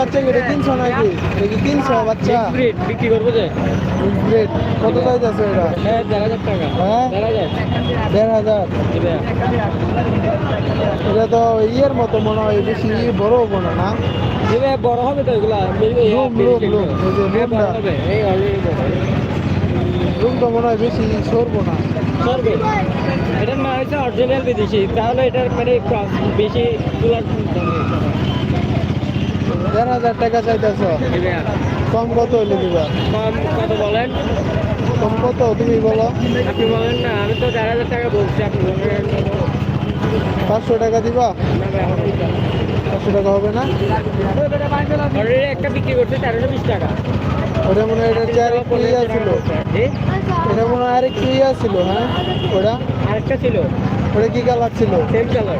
বাচ্চা এটা কিনছো নাকি? দেখি কিনছো বাচ্চা বিক্রি করবো যে গ্রেট কত চাইতেছো এটা? হ্যাঁ 1,500 টাকা। হ্যাঁ 1,500 1,500। এটা তো ইয়ের মতো মনে হয়, বেশি বড় হবো না না? দিবে বড় হবে তো এগুলা রুম রুম রুম এই যে রুমটা, হবে এই অলরেডি রুমটা মনে হয় বেশি সরবো না। সরবে। এটার মা হচ্ছে অরিজিনাল বিদেশি, তাহলে এটার মানে বেশি তোলার 1,500 টাকা চাইতেছো, কম কত হইলে দিবা? কম কত বলেন? কম কত তুমি বলো? আপনি বলেন না, আমি তো 1,500 টাকা বলছি, আপনি বলেন 500 টাকা দিবা? না ভাই, আমার 500 টাকা হবে না? অলরেডি একটা বিক্রি করছে 1,320 টাকা। ওটা মনে হয় এটা চেয়ার একটু ইয়া ছিল, এটা মনে হয় আরেকটু ইয়া ছিল। হ্যাঁ ওটা আরেকটা ছিল ওটা কি কালার ছিল? Same colour.